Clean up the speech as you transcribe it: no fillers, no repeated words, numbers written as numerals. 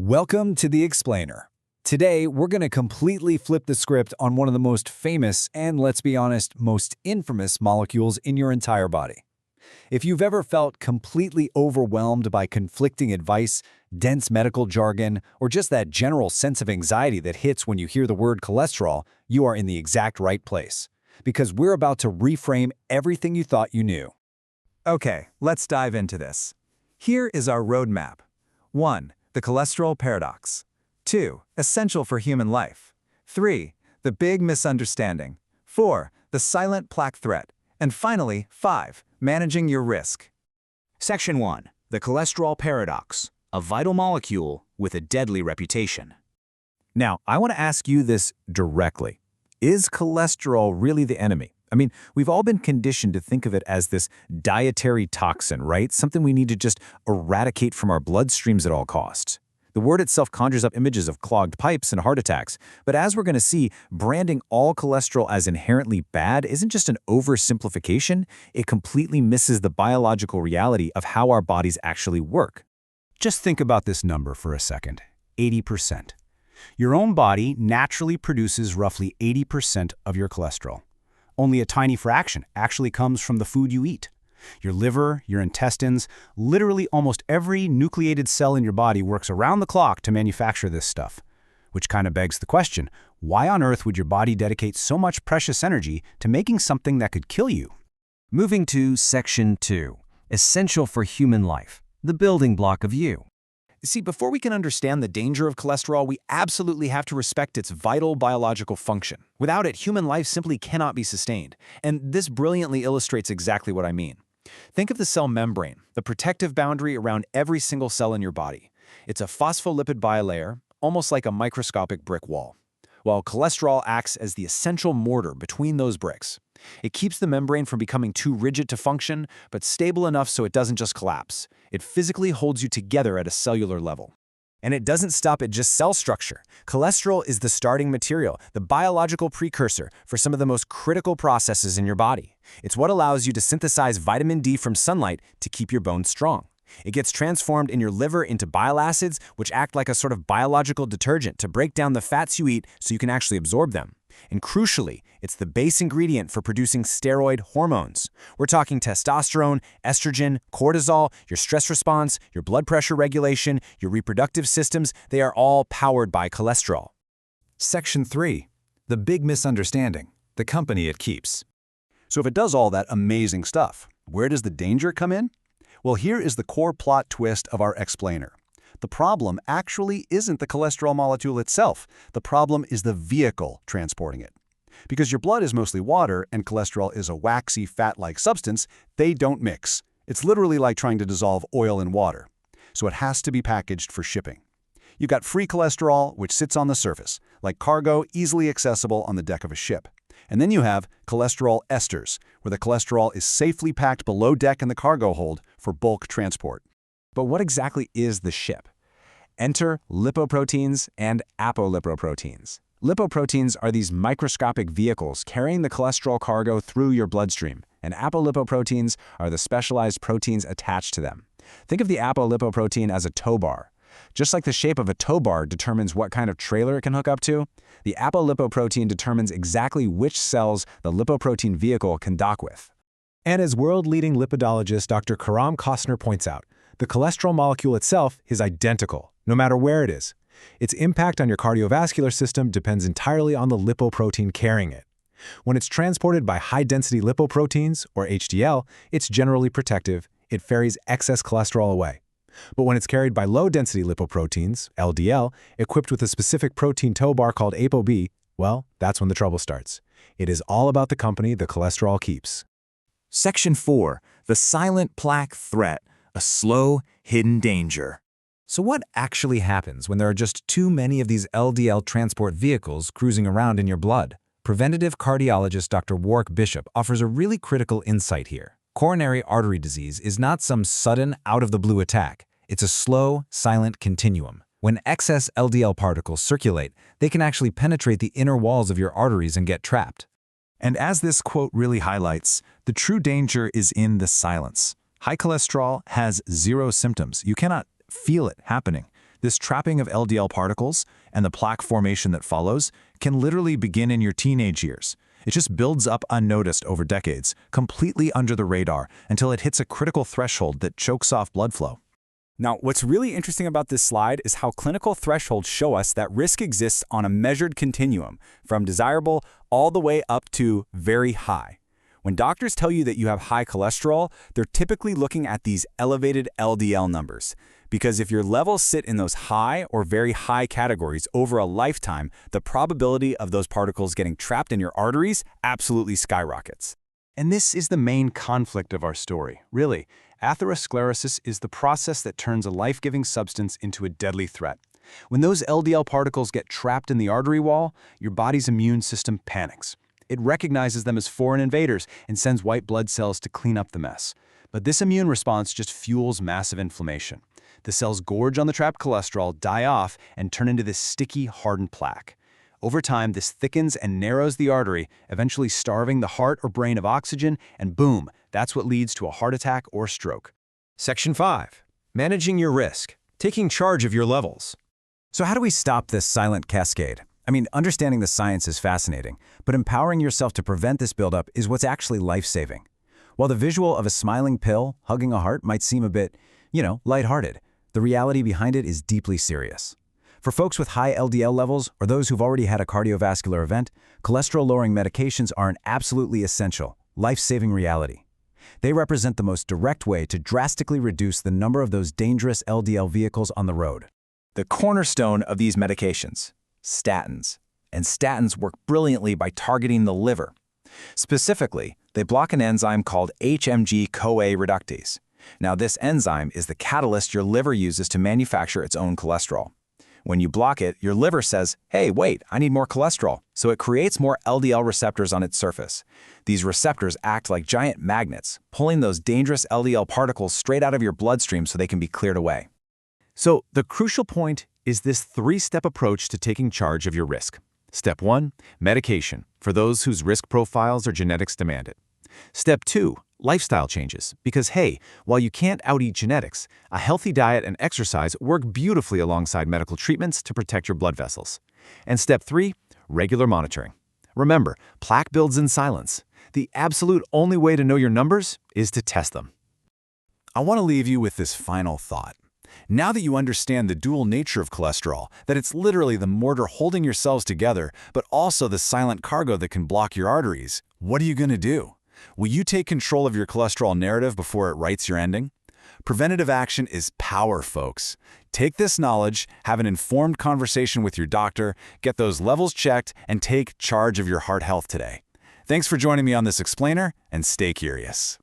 Welcome to The Explainer. Today, we're going to completely flip the script on one of the most famous and, let's be honest, most infamous molecules in your entire body. If you've ever felt completely overwhelmed by conflicting advice, dense medical jargon, or just that general sense of anxiety that hits when you hear the word cholesterol, you are in the exact right place. Because we're about to reframe everything you thought you knew. Okay, let's dive into this. Here is our roadmap. 1. The cholesterol paradox. 2. Essential for human life. 3. The big misunderstanding. 4. The silent plaque threat. And finally, 5. Managing your risk. Section 1. The cholesterol paradox, a vital molecule with a deadly reputation. Now, I want to ask you this directly. Is cholesterol really the enemy? I mean, we've all been conditioned to think of it as this dietary toxin, right? Something we need to just eradicate from our bloodstreams at all costs. The word itself conjures up images of clogged pipes and heart attacks. But as we're going to see, branding all cholesterol as inherently bad isn't just an oversimplification. It completely misses the biological reality of how our bodies actually work. Just think about this number for a second. 80%. Your own body naturally produces roughly 80% of your cholesterol. Only a tiny fraction actually comes from the food you eat. Your liver, your intestines, literally almost every nucleated cell in your body works around the clock to manufacture this stuff. Which kind of begs the question, why on earth would your body dedicate so much precious energy to making something that could kill you? Moving to Section 2, essential for human life, the building block of you. See, before we can understand the danger of cholesterol, we absolutely have to respect its vital biological function. Without it, human life simply cannot be sustained. And this brilliantly illustrates exactly what I mean. Think of the cell membrane, the protective boundary around every single cell in your body. It's a phospholipid bilayer, almost like a microscopic brick wall, while cholesterol acts as the essential mortar between those bricks. It keeps the membrane from becoming too rigid to function, but stable enough so it doesn't just collapse. It physically holds you together at a cellular level. And it doesn't stop at just cell structure. Cholesterol is the starting material, the biological precursor for some of the most critical processes in your body. It's what allows you to synthesize vitamin D from sunlight to keep your bones strong. It gets transformed in your liver into bile acids, which act like a sort of biological detergent to break down the fats you eat so you can actually absorb them. And crucially, it's the base ingredient for producing steroid hormones. We're talking testosterone, estrogen, cortisol, your stress response, your blood pressure regulation, your reproductive systems. They are all powered by cholesterol. Section 3. The big misunderstanding, the company it keeps. So if it does all that amazing stuff, where does the danger come in? Well, here is the core plot twist of our explainer. The problem actually isn't the cholesterol molecule itself. The problem is the vehicle transporting it. Because your blood is mostly water and cholesterol is a waxy, fat-like substance, they don't mix. It's literally like trying to dissolve oil in water. So it has to be packaged for shipping. You've got free cholesterol, which sits on the surface, like cargo easily accessible on the deck of a ship. And then you have cholesterol esters, where the cholesterol is safely packed below deck in the cargo hold for bulk transport. But what exactly is the ship? Enter lipoproteins and apolipoproteins. Lipoproteins are these microscopic vehicles carrying the cholesterol cargo through your bloodstream, and apolipoproteins are the specialized proteins attached to them. Think of the apolipoprotein as a tow bar. Just like the shape of a tow bar determines what kind of trailer it can hook up to, the apolipoprotein determines exactly which cells the lipoprotein vehicle can dock with. And as world-leading lipidologist Dr. Karam Kostner points out, the cholesterol molecule itself is identical, no matter where it is. Its impact on your cardiovascular system depends entirely on the lipoprotein carrying it. When it's transported by high-density lipoproteins, or HDL, it's generally protective. It ferries excess cholesterol away. But when it's carried by low-density lipoproteins, LDL, equipped with a specific protein tow bar called ApoB, well, that's when the trouble starts. It is all about the company the cholesterol keeps. Section 4. The silent plaque threat, a slow, hidden danger. So what actually happens when there are just too many of these LDL transport vehicles cruising around in your blood? Preventative cardiologist Dr. Warwick Bishop offers a really critical insight here. Coronary artery disease is not some sudden, out-of-the-blue attack. It's a slow, silent continuum. When excess LDL particles circulate, they can actually penetrate the inner walls of your arteries and get trapped. And as this quote really highlights, the true danger is in the silence. High cholesterol has zero symptoms. You cannot feel it happening. This trapping of LDL particles and the plaque formation that follows can literally begin in your teenage years. It just builds up unnoticed over decades, completely under the radar, until it hits a critical threshold that chokes off blood flow. Now, what's really interesting about this slide is how clinical thresholds show us that risk exists on a measured continuum, from desirable all the way up to very high. When doctors tell you that you have high cholesterol, they're typically looking at these elevated LDL numbers. Because if your levels sit in those high or very high categories over a lifetime, the probability of those particles getting trapped in your arteries absolutely skyrockets. And this is the main conflict of our story, really. Atherosclerosis is the process that turns a life-giving substance into a deadly threat. When those LDL particles get trapped in the artery wall, your body's immune system panics. It recognizes them as foreign invaders and sends white blood cells to clean up the mess. But this immune response just fuels massive inflammation. The cells gorge on the trapped cholesterol, die off, and turn into this sticky, hardened plaque. Over time, this thickens and narrows the artery, eventually starving the heart or brain of oxygen, and boom, that's what leads to a heart attack or stroke. Section 5. Managing your risk. Taking charge of your levels. So how do we stop this silent cascade? I mean, understanding the science is fascinating, but empowering yourself to prevent this buildup is what's actually life-saving. While the visual of a smiling pill hugging a heart might seem a bit, lighthearted, the reality behind it is deeply serious. For folks with high LDL levels or those who've already had a cardiovascular event, cholesterol-lowering medications are an absolutely essential, life-saving reality. They represent the most direct way to drastically reduce the number of those dangerous LDL vehicles on the road. The cornerstone of these medications, statins. And statins work brilliantly by targeting the liver. Specifically, they block an enzyme called HMG-CoA reductase. Now, this enzyme is the catalyst your liver uses to manufacture its own cholesterol. When you block it, your liver says, hey, wait, I need more cholesterol. So it creates more LDL receptors on its surface. These receptors act like giant magnets, pulling those dangerous LDL particles straight out of your bloodstream so they can be cleared away. So the crucial point is this three-step approach to taking charge of your risk. Step 1, medication, for those whose risk profiles or genetics demand it. Step 2, lifestyle changes, because hey, while you can't out-eat genetics, a healthy diet and exercise work beautifully alongside medical treatments to protect your blood vessels. And step 3, regular monitoring. Remember, plaque builds in silence. The absolute only way to know your numbers is to test them. I want to leave you with this final thought. Now that you understand the dual nature of cholesterol, that it's literally the mortar holding your cells together, but also the silent cargo that can block your arteries, what are you going to do? Will you take control of your cholesterol narrative before it writes your ending? Preventative action is power, folks. Take this knowledge, have an informed conversation with your doctor, get those levels checked, and take charge of your heart health today. Thanks for joining me on this explainer, and stay curious.